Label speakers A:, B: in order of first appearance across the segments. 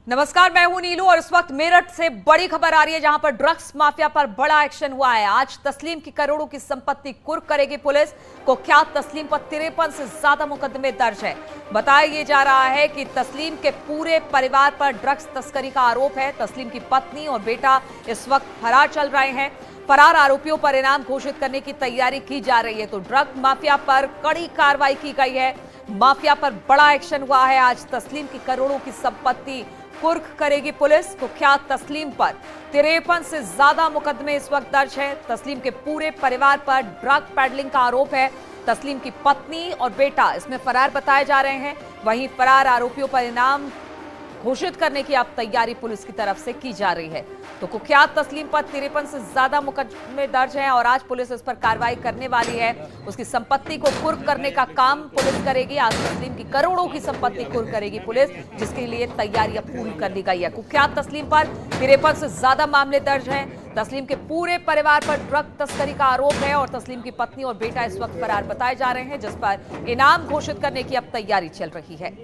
A: नमस्कार, मैं हूं नीलू और इस वक्त मेरठ से बड़ी खबर आ रही है जहां पर ड्रग्स माफिया पर बड़ा एक्शन हुआ है। आज तस्लीम की करोड़ों की संपत्ति कुर्क करेगी पुलिस। कुख्यात तस्लीम पर 53 से ज्यादा मुकदमे दर्ज है। बताया ये जा रहा है कि तस्लीम के पूरे परिवार पर ड्रग्स तस्करी का आरोप है। तस्लीम की पत्नी और बेटा इस वक्त फरार चल रहे हैं। फरार आरोपियों पर इनाम घोषित करने की तैयारी की जा रही है। तो ड्रग माफिया पर कड़ी कार्रवाई की गई है। माफिया पर बड़ा एक्शन हुआ है। आज तस्लीम की करोड़ों की संपत्ति कुर्क करेगी पुलिस। कुख्यात तस्लीम पर 53 से ज्यादा मुकदमे इस वक्त दर्ज है। तस्लीम के पूरे परिवार पर ड्रग पैडलिंग का आरोप है। तस्लीम की पत्नी और बेटा इसमें फरार बताए जा रहे हैं। वहीं फरार आरोपियों पर इनाम घोषित करने की अब तैयारी पुलिस की तरफ से की जा रही है। तो कुख्यात तस्लीम पर 53 से ज्यादा मुकदमे दर्ज हैं और आज पुलिस इस पर कार्रवाई करने वाली है। उसकी संपत्ति को कुर्क करने का काम पुलिस करेगी। आज तस्लीम की करोड़ों की संपत्ति कुर्क करेगी पुलिस, जिसके लिए तैयारियां पूरी कर ली गई है। कुख्यात तस्लीम पर 53 से ज्यादा मामले दर्ज हैं। तस्लीम के पूरे परिवार पर ड्रग तस्करी का आरोप है और तस्लीम की पत्नी और बेटा इस वक्त फरार बताए जा रहे हैं, जिस पर इनाम घोषित करने की अब तैयारी चल रही है।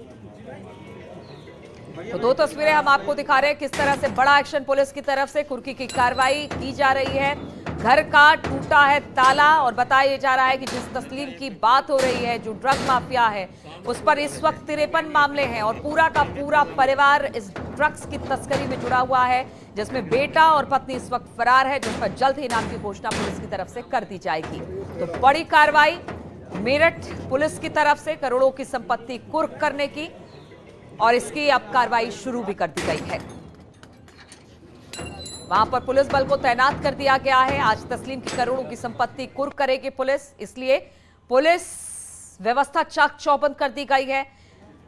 A: तो दो तस्वीरें हम आपको दिखा रहे हैं किस तरह से बड़ा एक्शन पुलिस की तरफ से कुर्की की कार्रवाई की जा रही है। घर का टूटा है ताला और बताया जा रहा है कि जिस तस्लीम की बात हो रही है, जो ड्रग माफिया है, उस पर इस वक्त 53 मामले हैं और पूरा का पूरा परिवार इस ड्रग्स की तस्करी में जुड़ा हुआ है, जिसमें बेटा और पत्नी इस वक्त फरार है, जिस पर जल्द ही इनाम की घोषणा पुलिस की तरफ से कर दी जाएगी। तो बड़ी कार्रवाई मेरठ पुलिस की तरफ से करोड़ों की संपत्ति कुर्क करने की, और इसकी अब कार्रवाई शुरू भी कर दी गई है। वहां पर पुलिस बल को तैनात कर दिया गया है। आज तस्लीम की करोड़ों की संपत्ति कुर्क करेगी पुलिस, इसलिए पुलिस व्यवस्था चाक चौबंद कर दी गई है।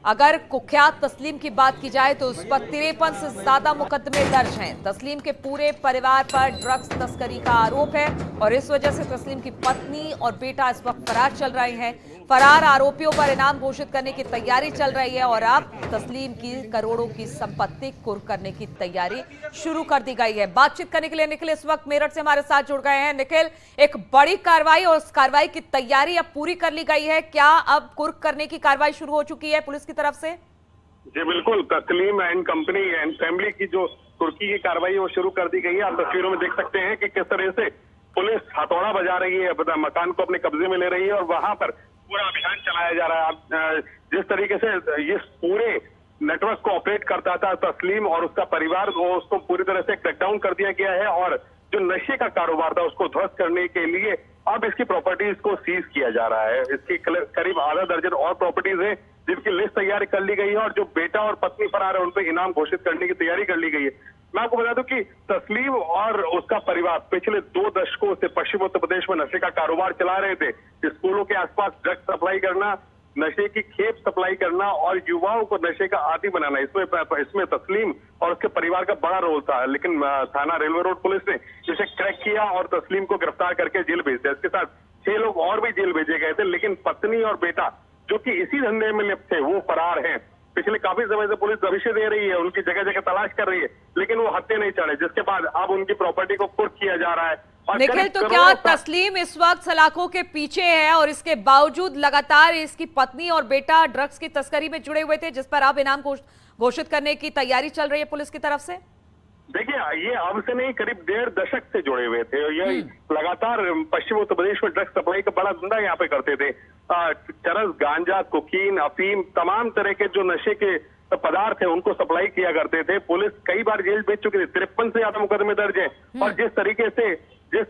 A: अगर कुख्यात तस्लीम की बात की जाए तो उस पर 53 से ज्यादा मुकदमे दर्ज हैं। तस्लीम के पूरे परिवार पर ड्रग्स तस्करी का आरोप है और इस वजह से तस्लीम की पत्नी और बेटा इस वक्त फरार चल रहे हैं। फरार आरोपियों पर इनाम घोषित करने की तैयारी चल रही है और अब तस्लीम की करोड़ों की संपत्ति कुर्क करने की तैयारी शुरू कर दी गई है। बातचीत करने के लिए निखिल इस वक्त मेरठ से हमारे साथ जुड़ गए हैं। निखिल, एक बड़ी कार्रवाई और उस कार्रवाई की तैयारी अब पूरी कर ली गई है, क्या अब कुर्क करने की कार्रवाई शुरू हो चुकी है पुलिस की तरफ से?
B: जी बिल्कुल, तस्लीम एंड कंपनी एंड फैमिली की जो कुर्की की कार्रवाई वो शुरू कर दी गई है। आप तस्वीरों में देख सकते हैं कि किस तरह से पुलिस हथौड़ा बजा रही है, मकान को अपने कब्जे में ले रही है और वहां पर पूरा अभियान चलाया जा रहा है। जिस तरीके से इस पूरे नेटवर्क को ऑपरेट करता था तस्लीम और उसका परिवार, उसको पूरी तरह से क्रैकडाउन कर दिया गया है और जो नशे का कारोबार था उसको ध्वस्त करने के लिए अब इसकी प्रॉपर्टीज को सीज किया जा रहा है। इसकी करीब आधा दर्जन और प्रॉपर्टीज है जिनकी लिस्ट तैयार कर ली गई है और जो बेटा और पत्नी फरार है उन पर इनाम घोषित करने की तैयारी कर ली गई है। मैं आपको बता दूं कि तस्लीम और उसका परिवार पिछले 2 दशकों से पश्चिम उत्तर प्रदेश में नशे का कारोबार चला रहे थे। स्कूलों के आसपास ड्रग्स सप्लाई करना, नशे की खेप सप्लाई करना और युवाओं को नशे का आदी बनाना, इसमें तस्लीम और उसके परिवार का बड़ा रोल था। लेकिन थाना रेलवे रोड पुलिस ने इसे क्रैक किया और तस्लीम को गिरफ्तार करके जेल भेज दिया। इसके साथ 6 लोग और भी जेल भेजे गए थे, लेकिन पत्नी और बेटा जो कि इसी धंधे में लिप्त थे वो फरार हैं। पिछले काफी समय से पुलिस दबिशें दे रही है, उनकी जगह जगह तलाश कर रही है, लेकिन वो हत्थे नहीं चढ़े, जिसके बाद अब उनकी प्रॉपर्टी को कुर्क किया जा रहा है।
A: निखिल, तो क्या तस्लीम इस वक्त सलाखों के पीछे है और इसके बावजूद लगातार इसकी पत्नी और बेटा ड्रग्स की तस्करी में जुड़े हुए थे, जिस पर अब इनाम घोषित करने की तैयारी चल रही है पुलिस की तरफ से?
B: देखिए, ये अब से नहीं, करीब 1.5 दशक से जुड़े हुए थे। ये लगातार पश्चिम उत्तर प्रदेश में ड्रग्स सप्लाई का बड़ा धंधा यहाँ पे करते थे। चरस, गांजा, कोकीन, अफीम, तमाम तरह के जो नशे के पदार्थ है उनको सप्लाई किया करते थे। पुलिस कई बार जेल भेज चुकी थी, 53 से ज्यादा मुकदमे दर्ज है। और जिस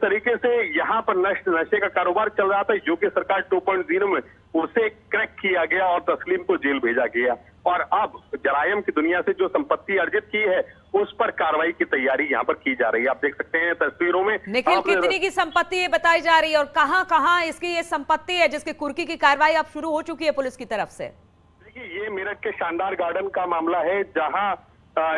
B: तरीके से यहाँ पर नशे का कारोबार चल रहा था, योगी सरकार 2.0 में उसे क्रैक किया गया और तस्लीम को जेल भेजा गया और अब जरायम की दुनिया से जो संपत्ति अर्जित की है उस पर कार्रवाई की तैयारी यहाँ पर की जा रही है। आप देख सकते हैं तस्वीरों में।
A: निखिल, कितनी की संपत्ति ये बताई जा रही है और कहां इसकी ये संपत्ति है जिसकी कुर्की की कार्रवाई अब शुरू हो चुकी है पुलिस की तरफ से?
B: देखिए, ये मेरठ के शानदार गार्डन का मामला है जहां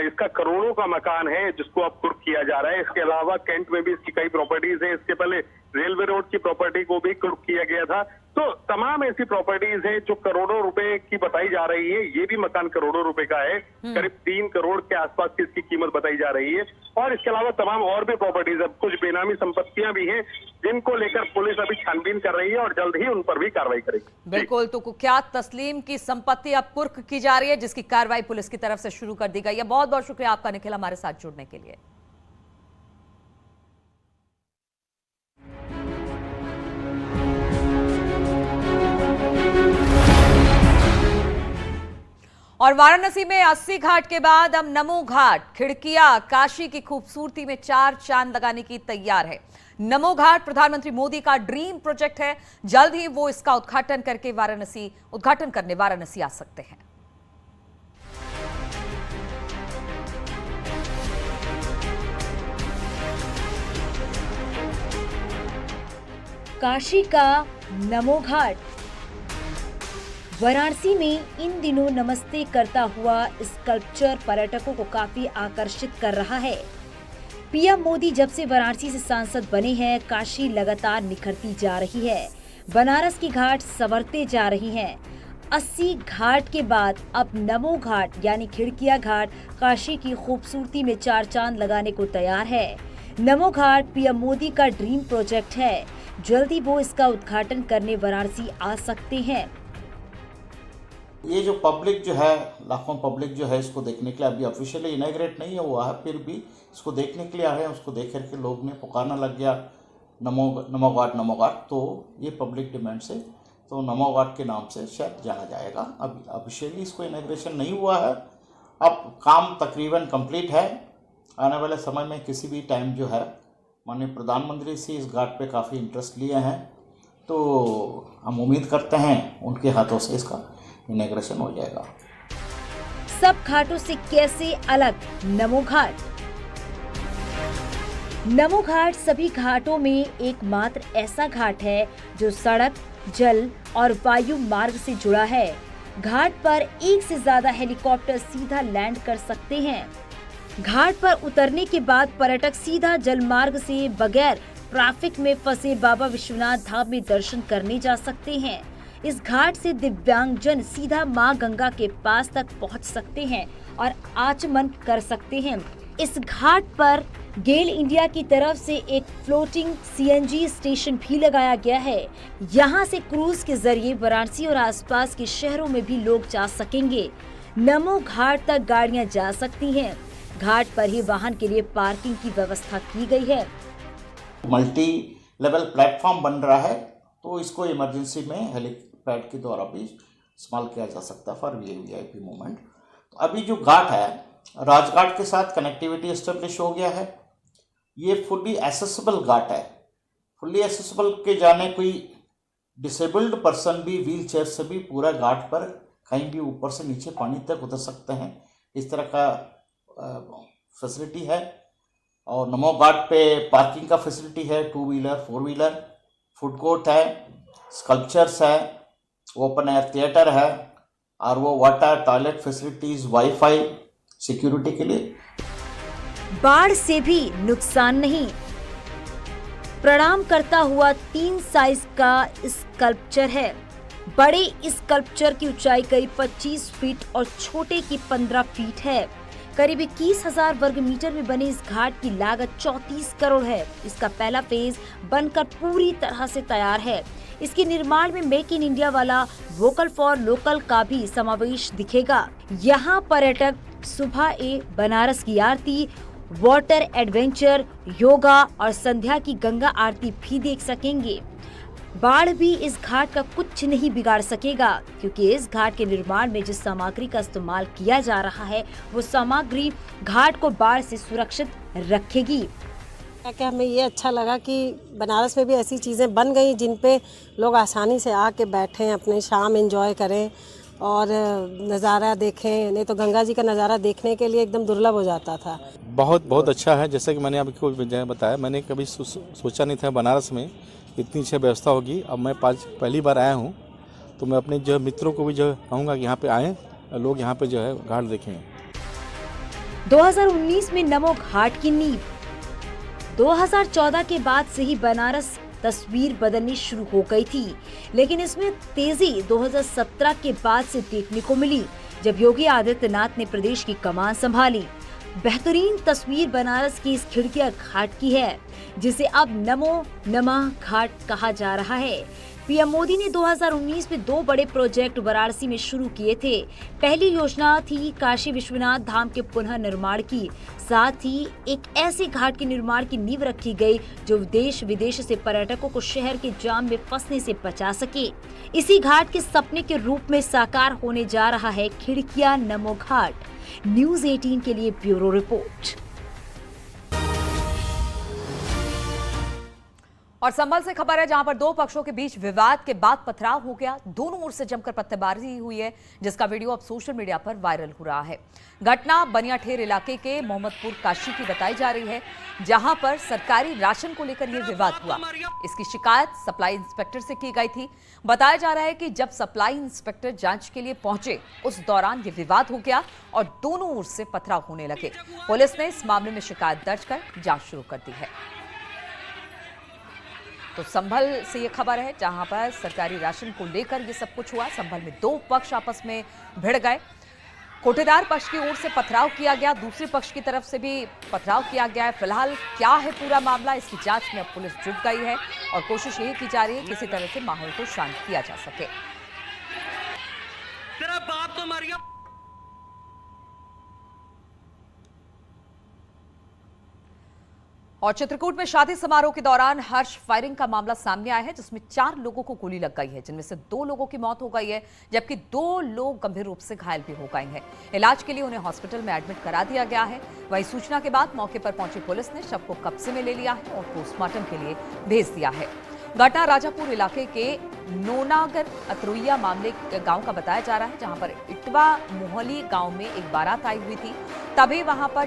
B: इसका करोड़ों का मकान है जिसको अब कुर्क किया जा रहा है। इसके अलावा कैंट में भी इसकी कई प्रॉपर्टीज है। इसके पहले रेलवे रोड की प्रॉपर्टी को भी कुर्क किया गया था। तो तमाम ऐसी प्रॉपर्टीज हैं जो करोड़ों रुपए की बताई जा रही है। ये भी मकान करोड़ों रुपए का है, करीब 3 करोड़ के आसपास की इसकी कीमत बताई जा रही है। और इसके अलावा तमाम और भी प्रॉपर्टीज है, कुछ बेनामी संपत्तियां भी हैं जिनको लेकर पुलिस अभी छानबीन कर रही है और जल्द ही उन पर भी कार्रवाई करेगी।
A: बिल्कुल, तो कुख्यात तस्लीम की संपत्ति अब कुर्क की जा रही है, जिसकी कार्रवाई पुलिस की तरफ से शुरू कर दी गई है। बहुत बहुत शुक्रिया आपका निखिल, हमारे साथ जुड़ने के लिए। और वाराणसी में 80 घाट के बाद अब नमो घाट खिड़किया काशी की खूबसूरती में 4 चांद लगाने की तैयार है। नमो घाट प्रधानमंत्री मोदी का ड्रीम प्रोजेक्ट है। जल्द ही वो इसका उद्घाटन करने वाराणसी आ सकते हैं।
C: काशी का नमो घाट वाराणसी में इन दिनों नमस्ते करता हुआ स्कल्पचर पर्यटकों को काफी आकर्षित कर रहा है। पीएम मोदी जब से वाराणसी से सांसद बने हैं, काशी लगातार निखरती जा रही है। बनारस की घाट संवरते जा रही हैं। 80 घाट के बाद अब नमो घाट यानी खिड़किया घाट काशी की खूबसूरती में 4 चांद लगाने को तैयार है। नमो घाट पीएम मोदी का ड्रीम प्रोजेक्ट है। जल्दी वो इसका उद्घाटन करने वाराणसी आ सकते हैं।
D: ये जो पब्लिक जो है, लाखों पब्लिक जो है इसको देखने के लिए अभी ऑफिशियली इनॉग्रेट नहीं हुआ है, फिर भी इसको देखने के लिए आए हैं। उसको देख करके लोग ने पुकारना लग गया नमो घाट नमो घाट। तो ये पब्लिक डिमांड से तो नमो घाट के नाम से शायद जाना जाएगा। अभी ऑफिशियली इसको इनॉग्रेशन नहीं हुआ है। अब काम तकरीबन कंप्लीट है। आने वाले समय में किसी भी टाइम जो है माननीय प्रधानमंत्री से इस घाट पे काफ़ी इंटरेस्ट लिए हैं, तो हम उम्मीद करते हैं उनके हाथों से इसका इनॉग्रेशन हो जाएगा।
C: सब घाटों से कैसे अलग नमो घाट? नमो घाट सभी घाटों में एकमात्र ऐसा घाट है जो सड़क, जल और वायु मार्ग से जुड़ा है। घाट पर एक से ज्यादा हेलीकॉप्टर सीधा लैंड कर सकते हैं। घाट पर उतरने के बाद पर्यटक सीधा जल मार्ग से बगैर ट्रैफिक में फंसे बाबा विश्वनाथ धाम में दर्शन करने जा सकते हैं। इस घाट से दिव्यांगजन सीधा मां गंगा के पास तक पहुंच सकते हैं और आचमन कर सकते हैं। इस घाट पर गेल इंडिया की तरफ से एक फ्लोटिंग सीएनजी स्टेशन भी लगाया गया है। यहां से क्रूज के जरिए वाराणसी और आसपास के शहरों में भी लोग जा सकेंगे। नमो घाट तक गाड़ियां जा सकती हैं। घाट पर ही वाहन के लिए पार्किंग की व्यवस्था की गई है।
D: मल्टी लेवल प्लेटफॉर्म बन रहा है, तो इसको इमरजेंसी में हेलीपैड के द्वारा भी इस्तेमाल किया जा सकता है फॉर वीआईपी मूवमेंट। तो अभी जो घाट है, राजघाट के साथ कनेक्टिविटी एस्टेब्लिश हो गया है। ये फुल्ली एसेसिबल घाट है। फुल्ली एसेसिबल के जाने कोई डिसेबल्ड पर्सन भी व्हील चेयर से भी पूरा घाट पर कहीं भी ऊपर से नीचे पानी तक उतर सकते हैं। इस तरह का फैसिलिटी है। और नमो घाट पे पार्किंग का फैसिलिटी है, 2 व्हीलर 4 व्हीलर, फूड कोर्ट है, स्कल्पचर्स है, ओपन एयर थिएटर है, RO water, toilet facilities, wifi, security के लिए।
C: बाढ़ से भी नुकसान नहीं। प्रणाम करता हुआ 3 साइज का स्कल्पचर है। बड़े स्कल्पचर की ऊंचाई करीब 25 फीट और छोटे की 15 फीट है। करीब 21,000 वर्ग मीटर में बने इस घाट की लागत 34 करोड़ है। इसका पहला फेज बनकर पूरी तरह से तैयार है। इसके निर्माण में मेक इन इंडिया वाला वोकल फॉर लोकल का भी समावेश दिखेगा। यहाँ पर्यटक सुबह बनारस की आरती, वाटर एडवेंचर, योगा और संध्या की गंगा आरती भी देख सकेंगे। बाढ़ भी इस घाट का कुछ नहीं बिगाड़ सकेगा, क्योंकि इस घाट के निर्माण में जिस सामग्री का इस्तेमाल किया जा रहा है वो सामग्री घाट को बाढ़ से सुरक्षित रखेगी।
E: क्या हमें ये अच्छा लगा कि बनारस में भी ऐसी चीज़ें बन गई जिन पे लोग आसानी से आके बैठें, अपने शाम एंजॉय करें और नज़ारा देखें। नहीं तो गंगा जी का नज़ारा देखने के लिए एकदम दुर्लभ हो जाता था।
F: बहुत अच्छा है। जैसे कि मैंने आपको बताया, मैंने कभी सोचा नहीं था बनारस में इतनी अच्छी व्यवस्था होगी। अब मैं पहली बार आया हूँ, तो मैं अपने जो मित्रों को भी जो कहूँगा कि यहाँ पे आएँ, लोग यहाँ पे जो है घाट देखें।
C: 2019 में नमो घाट की नींव, 2014 के बाद से ही बनारस तस्वीर बदलनी शुरू हो गई थी। लेकिन इसमें तेजी 2017 के बाद से देखने को मिली, जब योगी आदित्यनाथ ने प्रदेश की कमान संभाली। बेहतरीन तस्वीर बनारस की इस खिड़किया घाट की है, जिसे अब नमो नमः घाट कहा जा रहा है। पीएम मोदी ने 2019 में 2 बड़े प्रोजेक्ट वाराणसी में शुरू किए थे। पहली योजना थी काशी विश्वनाथ धाम के पुनः निर्माण की, साथ ही एक ऐसे घाट के निर्माण की नींव रखी गई जो देश विदेश से पर्यटकों को शहर के जाम में फंसने से बचा सके। इसी घाट के सपने के रूप में साकार होने जा रहा है खिड़किया नमो घाट। न्यूज़ 18 के लिए ब्यूरो रिपोर्ट।
A: और संभल से खबर है, जहां पर 2 पक्षों के बीच विवाद के बाद पथराव हो गया। दोनों ओर से जमकर पत्थरबाजी हुई है, जिसका वीडियो अब सोशल मीडिया पर वायरल हो रहा है। घटना बनियाठेर इलाके के मोहम्मदपुर काशी की बताई जा रही है, जहां पर सरकारी राशन को लेकर यह विवाद हुआ। इसकी शिकायत सप्लाई इंस्पेक्टर से की गई थी। बताया जा रहा है कि जब सप्लाई इंस्पेक्टर जांच के लिए पहुंचे, उस दौरान ये विवाद हो गया और दोनों ओर से पथराव होने लगे। पुलिस ने इस मामले में शिकायत दर्ज कर जांच शुरू कर दी है। तो संभल से ये खबर है, जहां पर सरकारी राशन को लेकर ये सब कुछ हुआ। संभल में 2 पक्ष आपस में भिड़ गए। कोटेदार पक्ष की ओर से पथराव किया गया, दूसरे पक्ष की तरफ से भी पथराव किया गया है। फिलहाल क्या है पूरा मामला, इसकी जांच में अब पुलिस जुट गई है और कोशिश यही की जा रही है किसी तरह से माहौल को शांत किया जा सके।
G: तेरा बाप तो मर गया।
A: और चित्रकूट में शादी समारोह के दौरान हर्ष फायरिंग का मामला सामने आया है, जिसमें 4 लोगों को गोली लग गई है, जिनमें से 2 लोगों की मौत हो गई है, जबकि 2 लोग गंभीर रूप से घायल भी हो गए हैं। इलाज के लिए उन्हें हॉस्पिटल में एडमिट करा दिया गया है। वहीं सूचना के बाद मौके पर पहुंची पुलिस ने शव को कब्जे में ले लिया है और पोस्टमार्टम के लिए भेज दिया है। घटना राजापुर इलाके के नोनागर अतरुइया मामले गांव का बताया जा रहा है, जहां पर इटवा मोहली गांव में एक बारात आई हुई थी। तभी वहां पर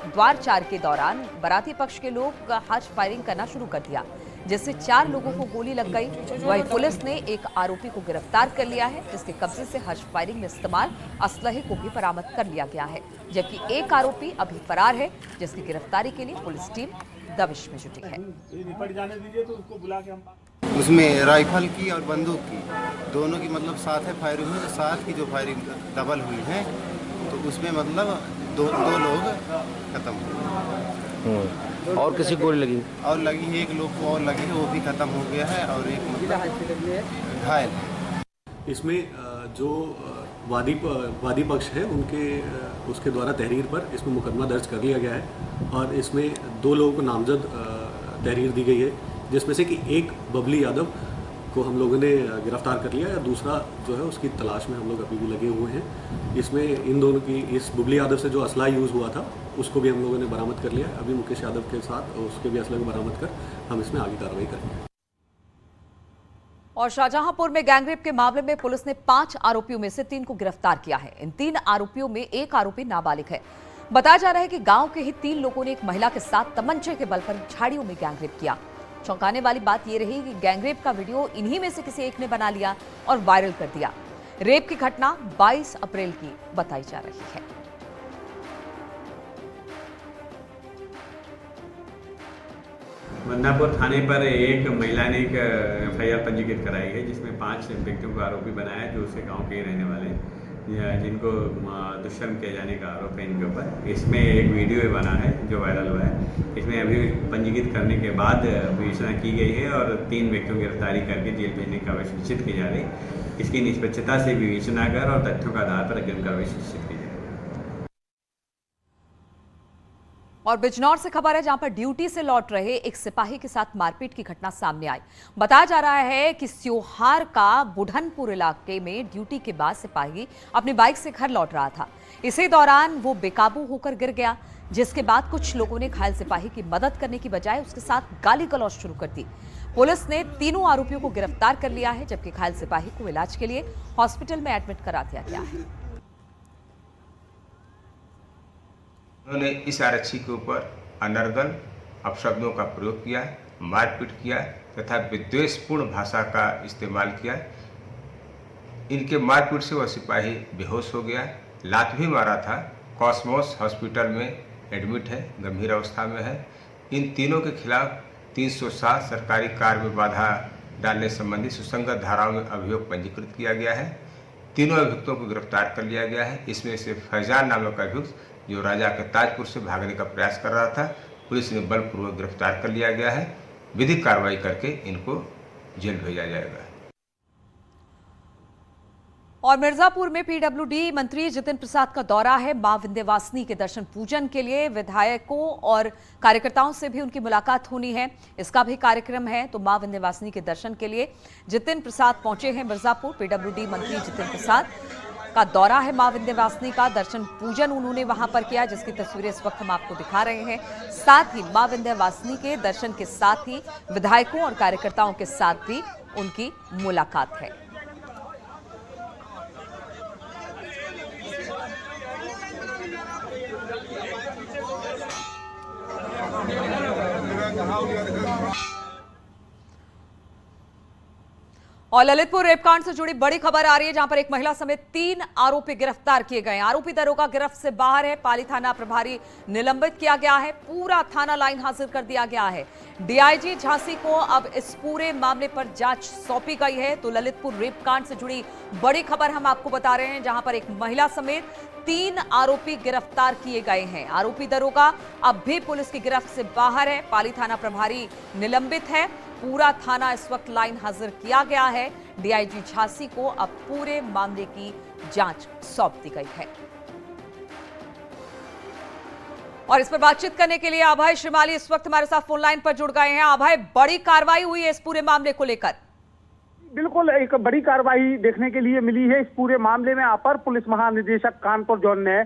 A: द्वार 4 के दौरान बाराती पक्ष के लोग हर्ष फायरिंग करना शुरू कर दिया, जिससे 4 लोगों को गोली लग गई। वहीं पुलिस ने एक आरोपी को गिरफ्तार कर लिया है, जिसके कब्जे से हर्ष फायरिंग में इस्तेमाल असलहे को भी बरामद कर लिया गया है, जबकि एक आरोपी अभी फरार है, जिसकी गिरफ्तारी के लिए पुलिस टीम दबिश में जुटी है।
H: उसमें राइफल की और बंदूक की दोनों की मतलब साथ है फायरिंग हुई, तो साथ की जो फायरिंग डबल हुई है, तो उसमें मतलब दो लोग खत्म हुए।
I: और किसी को गोली लगी?
H: और लगी, एक लोग को और लगी है, वो भी खत्म हो गया है और एक मतलब घायल है।
J: इसमें जो वादी पक्ष है उसके द्वारा तहरीर पर इसमें मुकदमा दर्ज कर लिया गया है और इसमें 2 लोगों को नामजद तहरीर दी गई है, जिसमें से कि एक बबली यादव को हम लोगों ने गिरफ्तार कर लिया है, दूसरा जो है उसकी तलाश में हम लोग अभी भी लगे हुए हैं। इसमें इन दोनों की, इस बबली यादव से जो असला यूज़ हुआ था उसको भी हम लोगों ने बरामद कर लिया है। अभी मुकेश यादव के साथ उसके भी असला को बरामद कर हम इसमें आगे कार्रवाई करेंगे।
A: और शाहजहांपुर में गैंगरेप के मामले में पुलिस ने 5 आरोपियों में से 3 को गिरफ्तार किया है। इन 3 आरोपियों में एक आरोपी नाबालिग है। बताया जा रहा है कि गांव के ही 3 लोगों ने एक महिला के साथ तमंचे के बल पर झाड़ियों में गैंगरेप किया। चौंकाने वाली बात यह रही कि गैंगरेप का वीडियो इन्हीं में से किसी एक ने बना लिया और वायरल कर दिया। रेप की घटना 22 अप्रैल की बताई जा रही है।
K: बदनापुर थाने पर एक महिला ने एक FIR पंजीकृत कराई है, जिसमें 5 व्यक्तियों को आरोपी बनाया है, जो उससे गांव के ही रहने वाले हैं, जिनको दुष्कर्म किए जाने का आरोप है इनके ऊपर। इसमें एक वीडियो बना है जो वायरल हुआ है। इसमें अभी पंजीकृत करने के बाद विवेचना की गई है और 3 व्यक्तियों की गिरफ्तारी करके जेल भेजने की कार्रवाई सुनिश्चित की जा रही है। इसकी निष्पक्षता से विवेचना कर और तथ्यों के आधार पर अग्रिम कार्रवाई सुनिश्चित की जाए।
A: और बिजनौर से खबर है, जहां पर ड्यूटी से लौट रहे एक सिपाही के साथ मारपीट की घटना सामने आई। बताया जा रहा है कि स्योहार का बुढ़नपुर इलाके में ड्यूटी के बाद सिपाही अपनी बाइक से घर लौट रहा था। इसी दौरान वो बेकाबू होकर गिर गया, जिसके बाद कुछ लोगों ने घायल सिपाही की मदद करने की बजाय उसके साथ गाली गलौज शुरू कर दी। पुलिस ने तीनों आरोपियों को गिरफ्तार कर लिया है, जबकि घायल सिपाही को इलाज के लिए हॉस्पिटल में एडमिट करा दिया गया है।
L: उन्होंने इस आरक्षी के ऊपर अनर्गल अपशब्दों का प्रयोग किया, मारपीट किया तथा विद्वेषपूर्ण भाषा का इस्तेमाल किया। इनके मारपीट से वह सिपाही बेहोश हो गया, लात भी मारा था। कॉस्मोस हॉस्पिटल में एडमिट है, गंभीर अवस्था में है। इन तीनों के खिलाफ 307 सरकारी कार्य में बाधा डालने संबंधी सुसंगत धाराओं में अभियोग पंजीकृत किया गया है। तीनों अभियुक्तों को गिरफ्तार कर लिया गया है। इसमें से फैजान नामक अभियुक्त जो राजा के ताजपुर से भागने का प्रयास कर रहा था, पुलिस ने बलपूर्वक गिरफ्तार कर लिया गया है। विधिक कार्रवाई करके इनको जेल भेजा जाएगा।
A: और मिर्जापुर में पीडब्ल्यूडी मंत्री जितिन प्रसाद का दौरा है। मां विंध्यवासिनी के दर्शन पूजन के लिए विधायकों और कार्यकर्ताओं से भी उनकी मुलाकात होनी है, इसका भी कार्यक्रम है। तो मां विंध्यवासिनी के दर्शन के लिए जितिन प्रसाद पहुंचे हैं मिर्जापुर। पीडब्ल्यूडी मंत्री जितिन प्रसाद का दौरा है मां विंध्यवासिनी का, दर्शन पूजन उन्होंने वहां पर किया, जिसकी तस्वीरें इस वक्त हम आपको दिखा रहे हैं। साथ ही मां विंध्यवासिनी के दर्शन के साथ ही विधायकों और कार्यकर्ताओं के साथ भी उनकी मुलाकात है। और ललितपुर रेपकांड से जुड़ी बड़ी खबर आ रही है, जहां पर एक महिला समेत 3 आरोपी गिरफ्तार किए गए हैं। आरोपी दरोगा गिरफ्त से बाहर है। पाली थाना प्रभारी निलंबित किया गया है। पूरा थाना लाइन हाजिर कर दिया गया है। डीआईजी झांसी को अब इस पूरे मामले पर जांच सौंपी गई है। तो ललितपुर रेपकांड से जुड़ी बड़ी खबर हम आपको बता रहे हैं, जहां पर एक महिला समेत 3 आरोपी गिरफ्तार किए गए हैं। आरोपी दरोगा अब भी पुलिस की गिरफ्त से बाहर है। पाली थाना प्रभारी निलंबित है। पूरा थाना इस वक्त लाइन हाजिर किया गया है। डीआईजी झांसी को अब पूरे मामले की जांच सौंप दी गई है। और इस पर बातचीत करने के लिए अभय श्रीमाली इस वक्त हमारे साथ फोन लाइन पर जुड़ गए हैं। अभय, बड़ी कार्रवाई हुई है इस पूरे मामले को लेकर?
G: बिल्कुल, एक बड़ी कार्रवाई देखने के लिए मिली है। इस पूरे मामले में अपर पुलिस महानिदेशक कानपुर जोन ने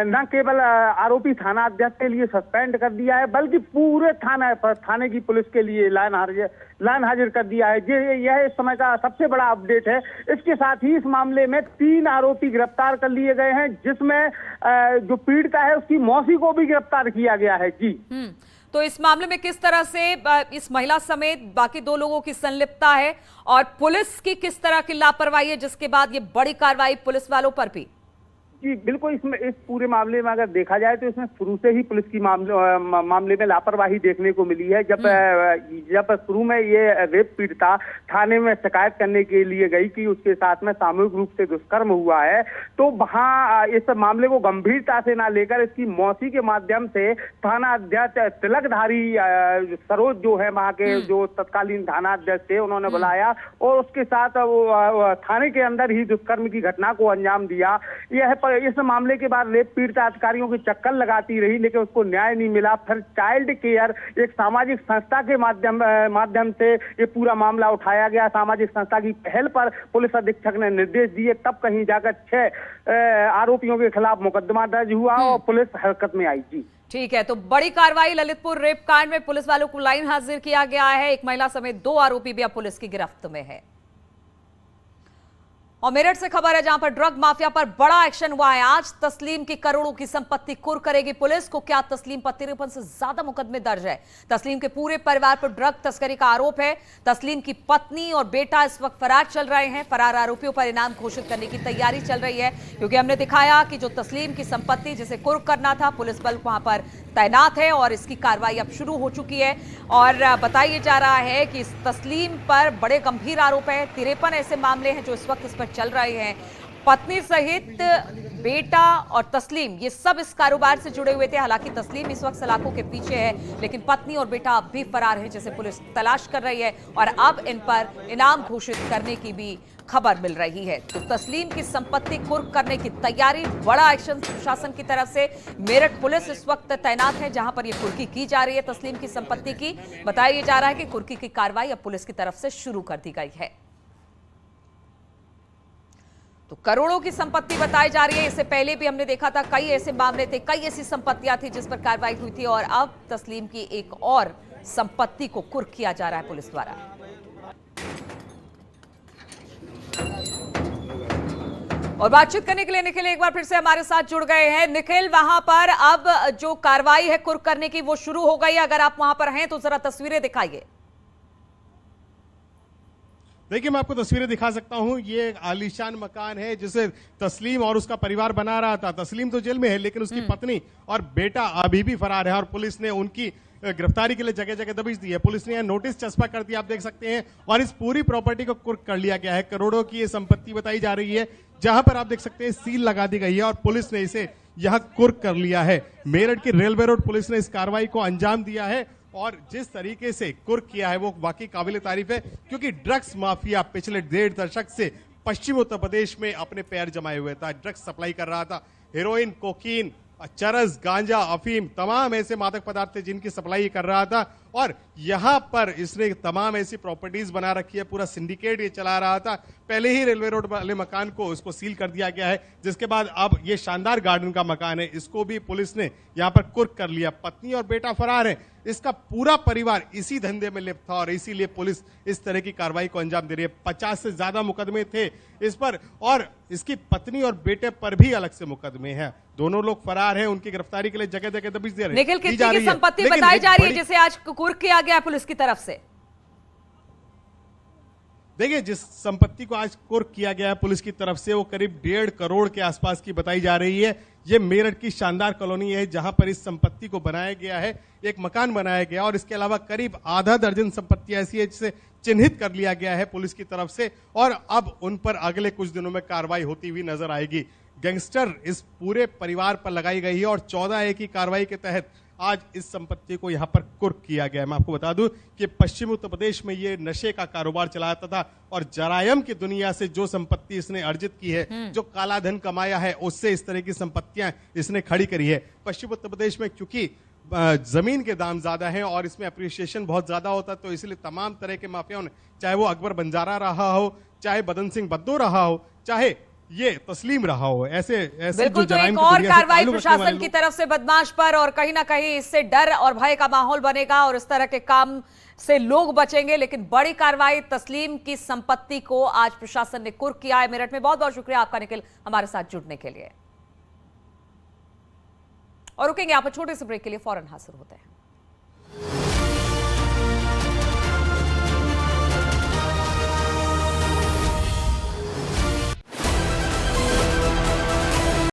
G: न केवल आरोपी थाना अध्यक्ष के लिए सस्पेंड कर दिया है, बल्कि पूरे थाने की पुलिस के लिए लाइन हाजिर कर दिया है। यह इस समय का सबसे बड़ा अपडेट है। इसके साथ ही इस मामले में 3 आरोपी गिरफ्तार कर लिए गए हैं, जिसमें जो पीड़िता है उसकी मौसी को भी गिरफ्तार किया गया है। जी,
A: तो इस मामले में किस तरह से इस महिला समेत बाकी 2 लोगों की संलिप्तता है और पुलिस की किस तरह की लापरवाही है, जिसके बाद ये बड़ी कार्रवाई पुलिस वालों पर भी?
G: जी बिल्कुल, इसमें इस पूरे मामले में अगर देखा जाए तो इसमें शुरू से ही पुलिस की मामले में लापरवाही देखने को मिली है। जब शुरू में ये रेप पीड़िता थाने में शिकायत करने के लिए गई कि उसके साथ में सामूहिक रूप से दुष्कर्म हुआ है, तो वहां इस मामले को गंभीरता से ना लेकर इसकी मौसी के माध्यम से थाना अध्यक्ष तिलकधारी सरोज जो है वहां के जो तत्कालीन थाना अध्यक्ष थे, उन्होंने बुलाया और उसके साथ थाने के अंदर ही दुष्कर्म की घटना को अंजाम दिया। यह इस मामले के बाद रेप पीड़िता अधिकारियों की चक्कर लगाती रही, लेकिन उसको न्याय नहीं मिला। फिर चाइल्ड केयर एक सामाजिक संस्था के माध्यम से ये पूरा मामला उठाया गया। सामाजिक संस्था की पहल पर पुलिस अधीक्षक ने निर्देश दिए, तब कहीं जाकर 6 आरोपियों के खिलाफ मुकदमा दर्ज हुआ और पुलिस हरकत में आई। जी
A: ठीक है, तो बड़ी कार्रवाई ललितपुर रेप कांड में पुलिस वालों को लाइन हाजिर किया गया है। एक महिला समेत 2 आरोपी भी अब पुलिस की गिरफ्त में है। और मेरठ से खबर है, जहां पर ड्रग माफिया पर बड़ा एक्शन हुआ है। आज तस्लीम की करोड़ों की संपत्ति कुर्क करेगी पुलिस। को क्या तस्लीम पर 53 से ज्यादा मुकदमे दर्ज है। तस्लीम के पूरे परिवार पर ड्रग तस्करी का आरोप है। तस्लीम की पत्नी और बेटा इस वक्त फरार चल रहे हैं। फरार आरोपियों पर इनाम घोषित करने की तैयारी चल रही है, क्योंकि हमने दिखाया कि जो तस्लीम की संपत्ति जिसे कुर्क करना था, पुलिस बल वहां पर तैनात है और इसकी कार्रवाई अब शुरू हो चुकी है। और बताया जा रहा है कि इस तस्लीम पर बड़े गंभीर आरोप है। 53 ऐसे मामले हैं जो इस वक्त इस पर चल रहे हैं। पत्नी सहित बेटा और तस्लीम ये सब इस कारोबार से जुड़े हुए थे। हालांकि तस्लीम इस वक्त सलाखों के पीछे है, लेकिन पत्नी और बेटा अब भी फरार है, जिसे पुलिस तलाश कर रही है और अब इन पर इनाम घोषित करने की भी खबर मिल रही है। तो तस्लीम की संपत्ति कुर्क करने की तैयारी, बड़ा एक्शन प्रशासन की तरफ से। मेरठ पुलिस इस वक्त तैनात है, जहां पर यह कुर्की की जा रही है तस्लीम की संपत्ति की। बताया जा रहा है कि कुर्की की कार्रवाई अब पुलिस की तरफ से शुरू कर दी गई है। तो करोड़ों की संपत्ति बताई जा रही है। इससे पहले भी हमने देखा था, कई ऐसे मामले थे, कई ऐसी संपत्तियां थी जिस पर कार्रवाई हुई थी और अब तस्लीम की एक और संपत्ति को कुर्क किया जा रहा है पुलिस द्वारा। और बातचीत करने के लिए निखिल एक बार फिर से हमारे साथ जुड़ गए हैं। निखिल, वहां पर अब जो कार्रवाई है कुर्क करने की वो शुरू हो गई है। अगर आप वहां पर हैं तो जरा तस्वीरें दिखाइए।
I: देखिए, मैं आपको तस्वीरें दिखा सकता हूं। ये एक आलीशान मकान है जिसे तस्लीम और उसका परिवार बना रहा था। तस्लीम तो जेल में है, लेकिन उसकी पत्नी और बेटा अभी भी फरार है और पुलिस ने उनकी गिरफ्तारी के लिए जगह जगह दबिश दी है। पुलिस ने यह नोटिस चस्पा कर दिया, आप देख सकते हैं, और इस पूरी प्रॉपर्टी को कुर्क कर लिया गया है। करोड़ों की ये संपत्ति बताई जा रही है, जहां पर आप देख सकते हैं सील लगा दी गई है और पुलिस ने इसे यहां कुर्क कर लिया है। मेरठ की रेलवे रोड पुलिस ने इस कार्रवाई को अंजाम दिया है और जिस तरीके से कुर्क किया है वो वाकई काबिल तारीफ है, क्योंकि ड्रग्स माफिया पिछले 1.5 दशक से पश्चिम उत्तर प्रदेश में अपने पैर जमाए हुए था। ड्रग्स सप्लाई कर रहा था, हेरोइन, कोकीन, चरस, गांजा, अफीम, तमाम ऐसे मादक पदार्थ थे जिनकी सप्लाई कर रहा था। और यहां पर इसने तमाम ऐसी प्रॉपर्टीज बना रखी है, पूरा सिंडिकेट ये चला रहा था। पहले ही रेलवे रोड वाले मकान को इसको सील कर दिया गया है, जिसके बाद अब ये शानदार गार्डन का मकान है, इसको भी पुलिस ने यहां पर कुर्क कर लिया। पत्नी और बेटा फरार है, इसका पूरा परिवार इसी धंधे में लिप्त था और इसीलिए पुलिस इस तरह की कार्रवाई को अंजाम दे रही है। 50 से ज्यादा मुकदमे थे इस पर और इसकी पत्नी और बेटे पर भी अलग से मुकदमे हैं। दोनों लोग फरार हैं, उनकी गिरफ्तारी के लिए जगह जगह दबिश दे रहे हैं।
A: निखिल, कितनी की संपत्ति बताई जा रही है जिसे आज कुर्क किया गया पुलिस की तरफ से?
I: देखिए, जिस संपत्ति को आज कुर्क किया गया है पुलिस की तरफ से वो करीब 1.5 करोड़ के आसपास की बताई जा रही है। ये मेरठ की शानदार कॉलोनी है जहां पर इस संपत्ति को बनाया गया है, एक मकान बनाया गया और इसके अलावा करीब आधा दर्जन संपत्ति ऐसी है जिसे चिन्हित कर लिया गया है पुलिस की तरफ से और अब उन पर अगले कुछ दिनों में कार्रवाई होती हुई नजर आएगी। गैंगस्टर इस पूरे परिवार पर लगाई गई है और 14A की कार्रवाई के तहत आज इस संपत्ति को यहां पर कुर्क किया गया है। मैं आपको बता दूं कि पश्चिम उत्तर प्रदेश में ये नशे का कारोबार चलाता था और जरायम की दुनिया से जो संपत्ति इसने अर्जित की है, जो काला धन कमाया है, उससे इस तरह की संपत्तियां इसने खड़ी करी है। पश्चिम उत्तर प्रदेश में क्योंकि जमीन के दाम ज्यादा हैं और इसमें अप्रिसिएशन बहुत ज्यादा होता है, तो इसलिए तमाम तरह के माफियाओं ने, चाहे वो अकबर बंजारा रहा हो, चाहे बदन सिंह बद्दो रहा हो, चाहे ये तस्लीम रहा हो, ऐसे
A: बिल्कुल। तो एक और कार्रवाई प्रशासन की तरफ से बदमाश पर और कहीं ना कहीं इससे डर और भय का माहौल बनेगा और इस तरह के काम से लोग बचेंगे। लेकिन बड़ी कार्रवाई, तस्लीम की संपत्ति को आज प्रशासन ने कुर्क किया है मेरठ में। बहुत बहुत शुक्रिया आपका निखिल, हमारे साथ जुड़ने के लिए। और रुकेंगे यहाँ पर छोटे से ब्रेक के लिए, फौरन हाजिर होते हैं।